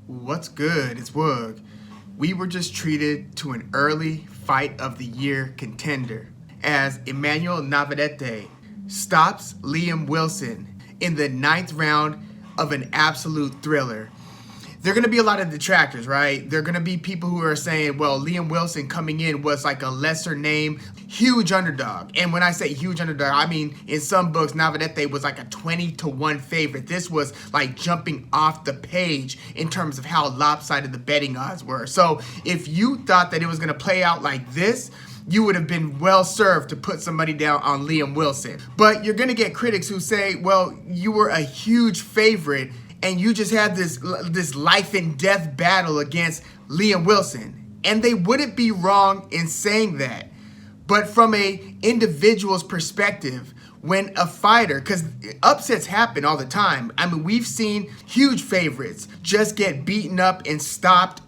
What's good? It's Woog. We were just treated to an early fight of the year contender as Emmanuel Navarrete stops Liam Wilson in the 9th round of an absolute thriller. There are going to be a lot of detractors, right? There are going to be people who are saying, well, Liam Wilson coming in was like a lesser name, huge underdog. And when I say huge underdog, I mean in some books, Navarrete was like a 20-1 favorite. This was like jumping off the page in terms of how lopsided the betting odds were. So if you thought that it was going to play out like this, you would have been well served to put somebody down on Liam Wilson. But you're going to get critics who say, well, you were a huge favorite and you just had this life and death battle against Liam Wilson. And they wouldn't be wrong in saying that. But from a individual's perspective, when a fighter, because upsets happen all the time. I mean, we've seen huge favorites just get beaten up and stopped,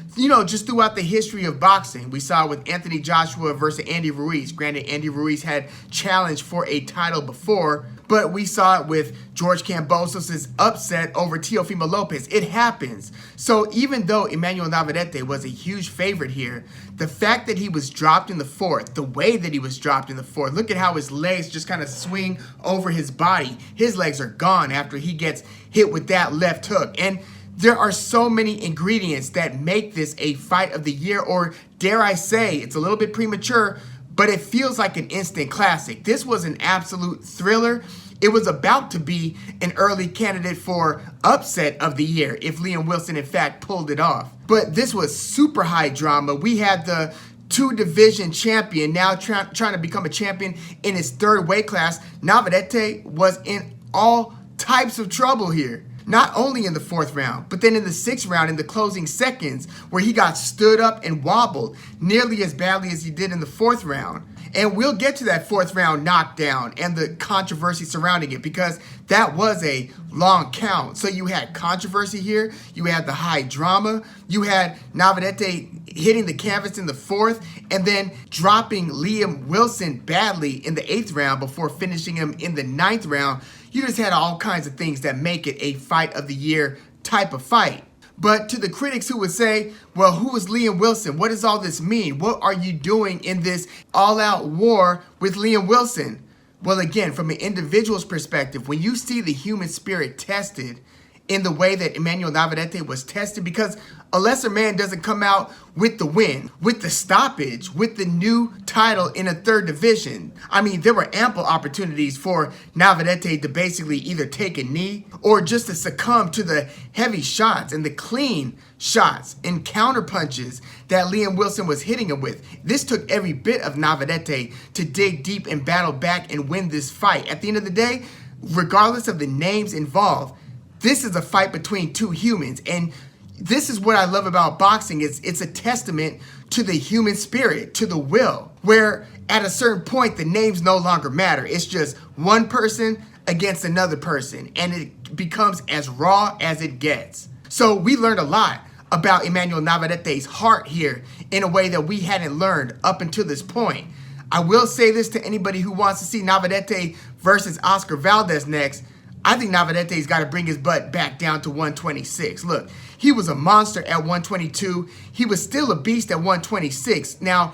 just throughout the history of boxing. We saw it with Anthony Joshua versus Andy Ruiz. Granted, Andy Ruiz had challenged for a title before, but we saw it with George Kambosos' upset over Teofimo Lopez. It happens. So even though Emmanuel Navarrete was a huge favorite here, the fact that he was dropped in the 4th, the way that he was dropped in the 4th, look at how his legs just kind of swing over his body. His legs are gone after he gets hit with that left hook. And there are so many ingredients that make this a fight of the year, or dare I say, it's a little bit premature, but it feels like an instant classic. This was an absolute thriller. It was about to be an early candidate for upset of the year if Liam Wilson, in fact, pulled it off. But this was super high drama. We had the 2-division champion now trying to become a champion in his 3rd weight class. Navarrete was in all types of trouble here. Not only in the 4th round, but then in the 6th round in the closing seconds where he got stood up and wobbled nearly as badly as he did in the 4th round. And we'll get to that 4th round knockdown and the controversy surrounding it because that was a long count. So you had controversy here, you had the high drama, you had Navarrete hitting the canvas in the 4th and then dropping Liam Wilson badly in the 8th round before finishing him in the 9th round. You just had all kinds of things that make it a fight of the year type of fight. But to the critics who would say, well, who is Liam Wilson? What does all this mean? What are you doing in this all-out war with Liam Wilson? Well, again, from an individual's perspective, when you see the human spirit tested in the way that Emmanuel Navarrete was tested, because a lesser man doesn't come out with the win, with the stoppage, with the new title in a 3rd division. I mean, there were ample opportunities for Navarrete to basically either take a knee or just to succumb to the heavy shots and the clean shots and counter punches that Liam Wilson was hitting him with. This took every bit of Navarrete to dig deep and battle back and win this fight. At the end of the day, regardless of the names involved, this is a fight between two humans, and this is what I love about boxing. It's a testament to the human spirit, to the will, where at a certain point, the names no longer matter. It's just one person against another person, and it becomes as raw as it gets. So we learned a lot about Emmanuel Navarrete's heart here in a way that we hadn't learned up until this point. I will say this to anybody who wants to see Navarrete versus Oscar Valdez next. I think Navarrete's got to bring his butt back down to 126. Look, he was a monster at 122. He was still a beast at 126. Now,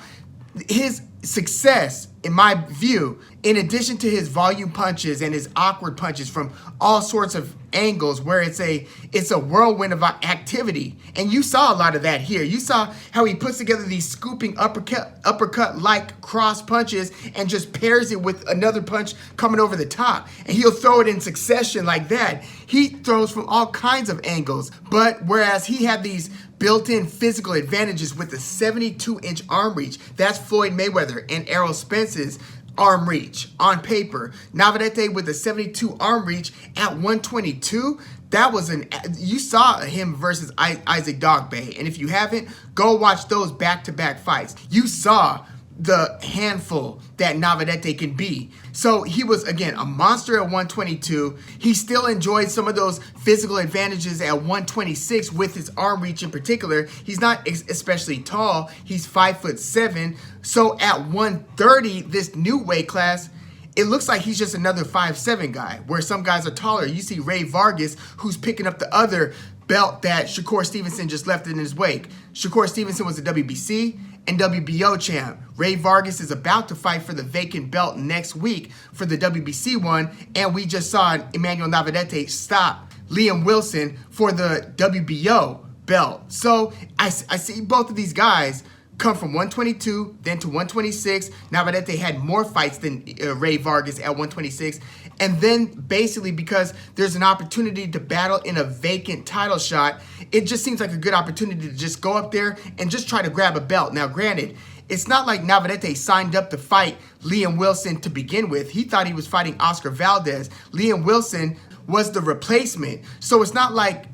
his success, in my view, in addition to his volume punches and his awkward punches from all sorts of angles where it's a whirlwind of activity. And you saw a lot of that here. You saw how he puts together these scooping uppercut-like cross punches and just pairs it with another punch coming over the top. And he'll throw it in succession like that. He throws from all kinds of angles. But whereas he had these built-in physical advantages with the 72-inch arm reach, that's Floyd Mayweather and Errol Spence's arm reach on paper. Navarrete with a 72 arm reach at 122, that was you saw him versus Isaac Dogboe. And if you haven't, go watch those back-to-back fights. You saw the handful that Navarrete can be. So he was, again, a monster at 122. He still enjoyed some of those physical advantages at 126 with his arm reach in particular. He's not especially tall. He's 5'7". So at 130, this new weight class, it looks like he's just another 5'7" guy, where some guys are taller. You see Ray Vargas, who's picking up the other belt that Shakur Stevenson just left in his wake. Shakur Stevenson was a WBC and WBO champ. Ray Vargas is about to fight for the vacant belt next week for the WBC one, and we just saw Emmanuel Navarrete stop Liam Wilson for the WBO belt. So I see both of these guys come from 122, then to 126. Navarrete had more fights than Ray Vargas at 126. And then basically because there's an opportunity to battle in a vacant title shot, it just seems like a good opportunity to just go up there and just try to grab a belt. Now, granted, it's not like Navarrete signed up to fight Liam Wilson to begin with. He thought he was fighting Oscar Valdez. Liam Wilson was the replacement. So it's not like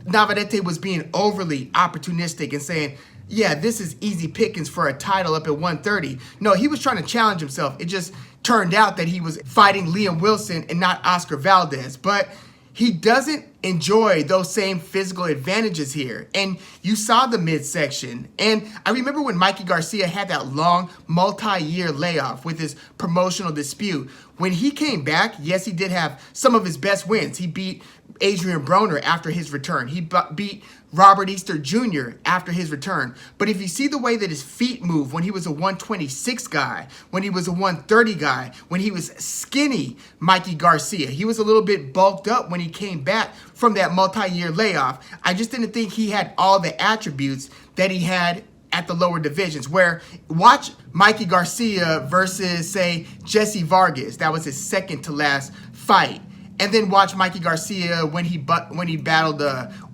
Navarrete was being overly opportunistic and saying, yeah, this is easy pickings for a title up at 130. No, he was trying to challenge himself. It just turned out that he was fighting Liam Wilson and not Oscar Valdez. But he doesn't enjoy those same physical advantages here. And you saw the midsection. And I remember when Mikey Garcia had that long multi-year layoff with his promotional dispute. When he came back, yes, he did have some of his best wins. He beat Adrian Broner after his return. He beat Robert Easter Jr. after his return. But if you see the way that his feet move when he was a 126 guy, when he was a 130 guy, when he was skinny Mikey Garcia, he was a little bit bulked up when he came back from that multi-year layoff. I just didn't think he had all the attributes that he had at the lower divisions. Where watch Mikey Garcia versus, say, Jesse Vargas. That was his second to last fight. And then watch Mikey Garcia when he battled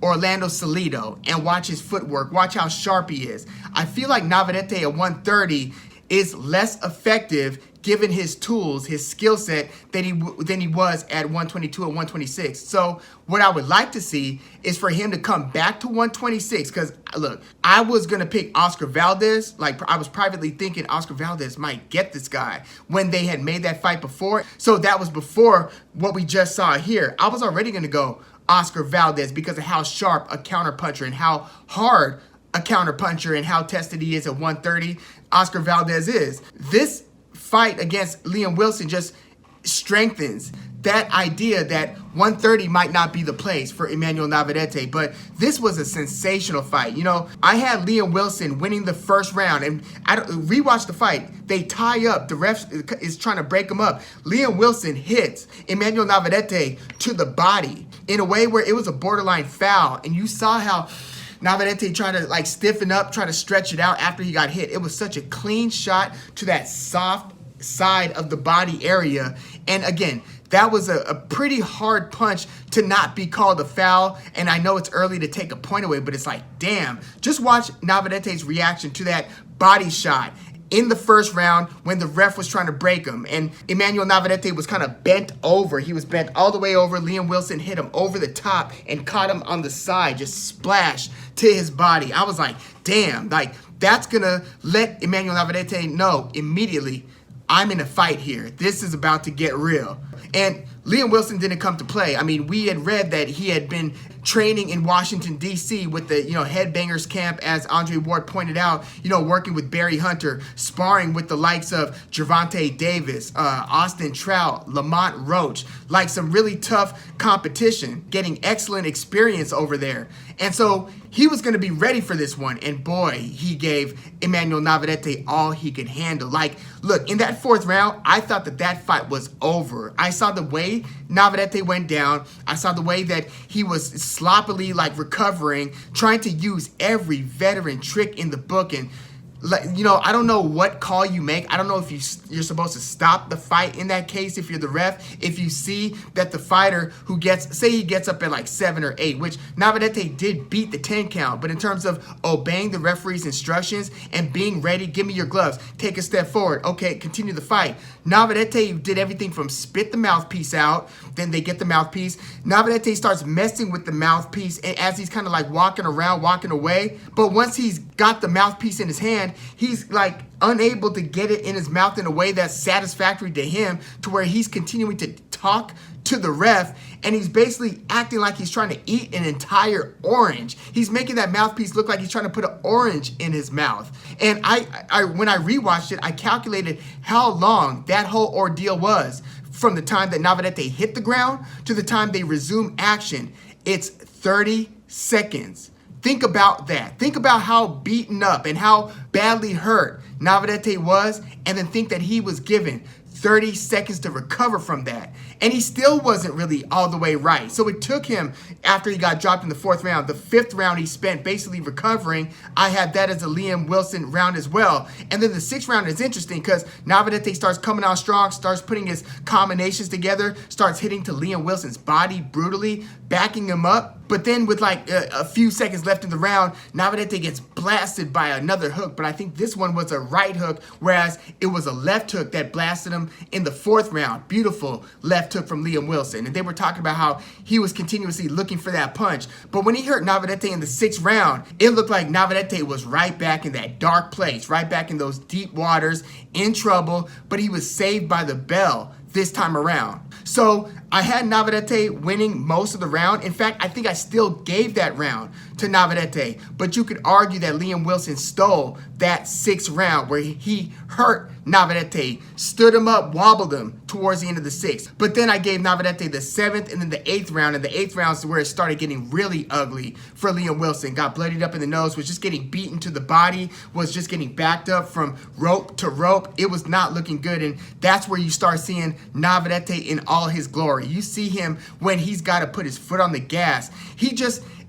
Orlando Salido, and watch his footwork. Watch how sharp he is. I feel like Navarrete at 130 is less effective given his tools, his skill set, than he was at 122 and 126. So what I would like to see is for him to come back to 126. Because look, I was gonna pick Oscar Valdez. Like, I was privately thinking Oscar Valdez might get this guy when they had made that fight before. So that was before what we just saw here. I was already gonna go Oscar Valdez because of how sharp a counterpuncher and how hard a counterpuncher and how tested he is at 130. Oscar Valdez is. This fight against Liam Wilson just strengthens that idea that 130 might not be the place for Emmanuel Navarrete. But this was a sensational fight. You know, I had Liam Wilson winning the first round, and I rewatched the fight. They tie up. The ref is trying to break him up. Liam Wilson hits Emmanuel Navarrete to the body in a way where it was a borderline foul, and you saw how Navarrete tried to like stiffen up, try to stretch it out after he got hit. It was such a clean shot to that soft side of the body area. And again, that was a pretty hard punch to not be called a foul. And I know it's early to take a point away, but it's like, damn. Just watch Navarrete's reaction to that body shot in the first round when the ref was trying to break him. And Emmanuel Navarrete was kind of bent over. He was bent all the way over. Liam Wilson hit him over the top and caught him on the side, just splashed to his body. I was like, damn, like that's gonna let Emmanuel Navarrete know immediately, I'm in a fight here. This is about to get real. And Liam Wilson didn't come to play. I mean, we had read that he had been training in Washington, D.C. with the, Headbangers camp, as Andre Ward pointed out, working with Barry Hunter, sparring with the likes of Gervonta Davis, Austin Trout, Lamont Roach, like some really tough competition, getting excellent experience over there. And so he was going to be ready for this one. And boy, he gave Emmanuel Navarrete all he could handle. Like, look, in that fourth round, I thought that fight was over. I saw the way Navarrete went down. I saw the way that he was sloppily recovering, trying to use every veteran trick in the book. And I don't know what call you make. I don't know if you're supposed to stop the fight in that case if you're the ref. If you see that the fighter who say he gets up at 7 or 8, which Navarrete did beat the 10 count, but in terms of obeying the referee's instructions and being ready, give me your gloves, take a step forward, okay, continue the fight. Navarrete did everything from spit the mouthpiece out, then they get the mouthpiece. Navarrete starts messing with the mouthpiece as he's kind of walking around, walking away. But once he's got the mouthpiece in his hand, he's unable to get it in his mouth in a way that's satisfactory to him, to where he's continuing to talk to the ref, and he's basically acting like he's trying to eat an entire orange. He's making that mouthpiece look like he's trying to put an orange in his mouth. And I when I rewatched it, I calculated how long that whole ordeal was from the time that Navarrete hit the ground to the time they resume action. It's 30 seconds. Think about that. Think about how beaten up and how badly hurt Navarrete was, and then think that he was given 30 seconds to recover from that. And he still wasn't really all the way right. So it took him, after he got dropped in the 4th round, the 5th round he spent basically recovering. I had that as a Liam Wilson round as well. And then the 6th round is interesting because Navarrete starts coming out strong, starts putting his combinations together, starts hitting to Liam Wilson's body brutally, backing him up. But then with like a few seconds left in the round, Navarrete gets blasted by another hook. But I think this one was a right hook, whereas it was a left hook that blasted him in the 4th round. Beautiful left hook from Liam Wilson. And they were talking about how he was continuously looking for that punch. But when he hurt Navarrete in the 6th round, it looked like Navarrete was right back in that dark place, right back in those deep waters, in trouble. But he was saved by the bell this time around. So I had Navarrete winning most of the round. In fact, I think I still gave that round to Navarrete. But you could argue that Liam Wilson stole that 6th round where he hurt Navarrete, stood him up, wobbled him towards the end of the 6th. But then I gave Navarrete the 7th and then the 8th round. And the 8th round is where it started getting really ugly for Liam Wilson. Got bloodied up in the nose, was just getting beaten to the body, was just getting backed up from rope to rope. It was not looking good. And that's where you start seeing Navarrete in all his glory. You see him when he's got to put his foot on the gas.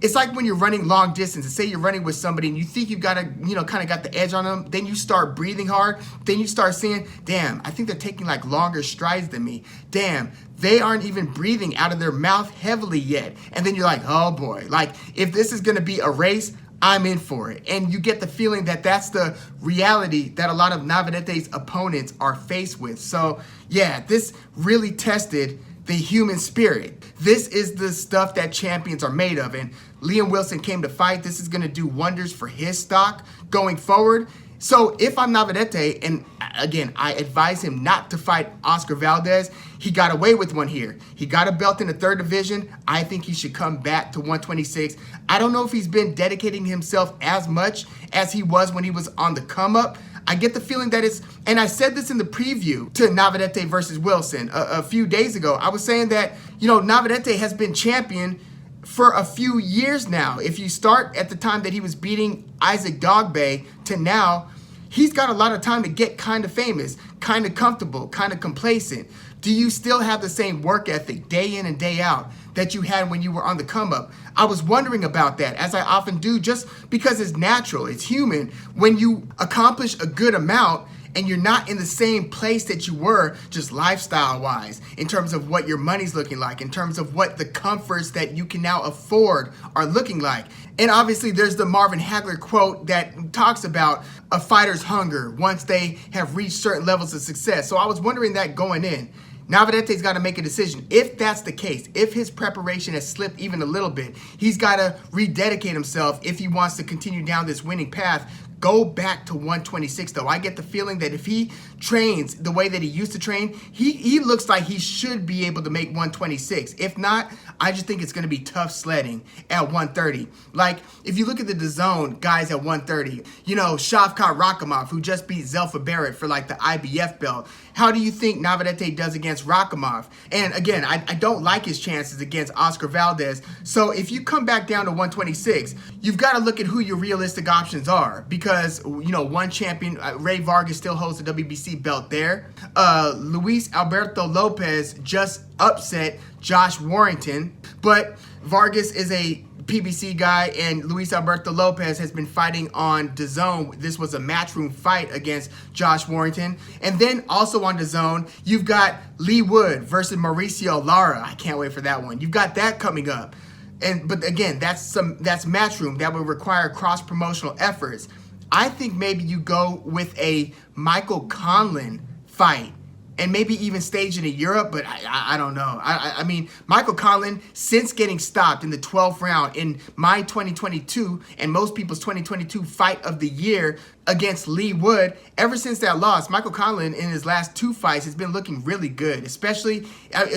It's like when you're running long distance and say you're running with somebody and you think you've got to, kind of got the edge on them. Then you start breathing hard. Then you start saying, damn, I think they're taking like longer strides than me. Damn, they aren't even breathing out of their mouth heavily yet. And then you're like, oh boy, like if this is going to be a race, I'm in for it. And you get the feeling that that's the reality that a lot of Navarrete's opponents are faced with. So yeah, this really tested the human spirit. This is the stuff that champions are made of. And Liam Wilson came to fight. This is going to do wonders for his stock going forward. So if I'm Navarrete, and again, I advise him not to fight Oscar Valdez. He got away with one here. He got a belt in the 3rd division. I think he should come back to 126. I don't know if he's been dedicating himself as much as he was when he was on the come up. I get the feeling that and I said this in the preview to Navarrete versus Wilson a few days ago. I was saying that, Navarrete has been champion for a few years now. If you start at the time that he was beating Isaac Dogbe to now, he's got a lot of time to get kind of famous, kind of comfortable, kind of complacent. Do you still have the same work ethic day in and day out that you had when you were on the come up? I was wondering about that, as I often do, just because it's natural, it's human. When you accomplish a good amount and you're not in the same place that you were just lifestyle-wise, in terms of what your money's looking like, in terms of what the comforts that you can now afford are looking like. And obviously there's the Marvin Hagler quote that talks about a fighter's hunger once they have reached certain levels of success. So I was wondering that going in. Navarrete's got to make a decision. If that's the case, if his preparation has slipped even a little bit, he's got to rededicate himself if he wants to continue down this winning path. Go back to 126, though. I get the feeling that if he trains the way that he used to train, he looks like he should be able to make 126. If not, I just think it's going to be tough sledding at 130. Like, if you look at the DAZN guys at 130, Shavkat Rakhimov, who just beat Zelfa Barrett for like the IBF belt. How do you think Navarrete does against Rakhimov? And again, I don't like his chances against Oscar Valdez. So if you come back down to 126, you've got to look at who your realistic options are. Because, one champion, Ray Vargas, still holds the WBC belt there. Luis Alberto Lopez just upset Josh Warrington. But Vargas is a PBC guy, and Luis Alberto Lopez has been fighting on DAZN. This was a matchroom fight against Josh Warrington. And then also on DAZN, you've got Lee Wood versus Mauricio Lara. I can't wait for that one. You've got that coming up. But again, that's matchroom that will require cross-promotional efforts. I think maybe you go with a Michael Conlan fight and maybe even stage it in Europe, but I don't know. I mean, Michael Conlan, since getting stopped in the 12th round in my 2022 and most people's 2022 fight of the year against Lee Wood, ever since that loss, Michael Conlan in his last 2 fights has been looking really good, especially,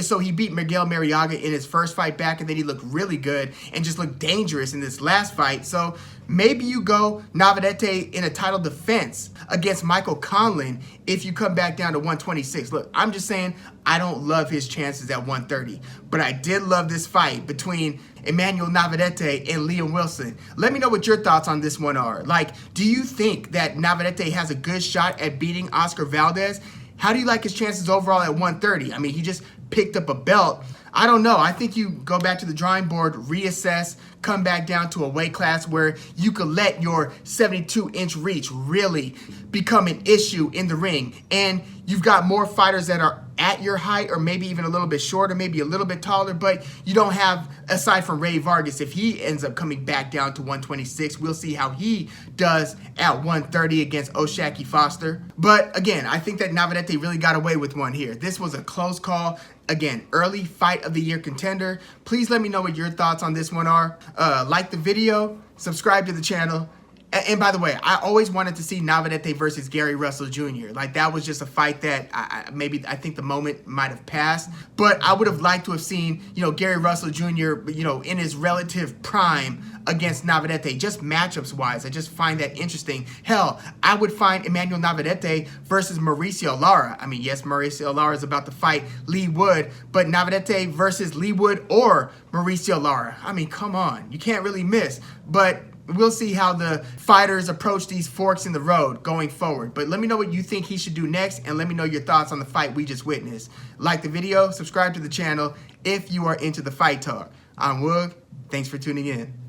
so he beat Miguel Mariaga in his first fight back, and then he looked really good and just looked dangerous in this last fight. So maybe you go Navarrete in a title defense against Michael Conlon if you come back down to 126. Look, I'm just saying I don't love his chances at 130, but I did love this fight between Emmanuel Navarrete and Liam Wilson. Let me know what your thoughts on this one are. Like, do you think that Navarrete has a good shot at beating Oscar Valdez? How do you like his chances overall at 130? I mean, he just picked up a belt. I don't know. I think you go back to the drawing board, reassess, come back down to a weight class where you could let your 72-inch reach really become an issue in the ring. And you've got more fighters that are at your height or maybe even a little bit shorter, maybe a little bit taller, but you don't have, aside from Ray Vargas, if he ends up coming back down to 126, we'll see how he does at 130 against O'Shaquie Foster. But again, I think that Navarrete really got away with one here. This was a close call. Again, early fight of the year contender. Please let me know what your thoughts on this one are. Like the video, subscribe to the channel. And by the way, I always wanted to see Navarrete versus Gary Russell Jr. Like, that was just a fight that I think the moment might have passed. But I would have liked to have seen, Gary Russell Jr., in his relative prime against Navarrete, just matchups wise. I just find that interesting. Hell, I would find Emmanuel Navarrete versus Mauricio Lara. I mean, yes, Mauricio Lara is about to fight Lee Wood, but Navarrete versus Lee Wood or Mauricio Lara. I mean, come on. You can't really miss. But we'll see how the fighters approach these forks in the road going forward. But let me know what you think he should do next, and let me know your thoughts on the fight we just witnessed. Like the video, subscribe to the channel if you are into the fight talk. I'm Woog. Thanks for tuning in.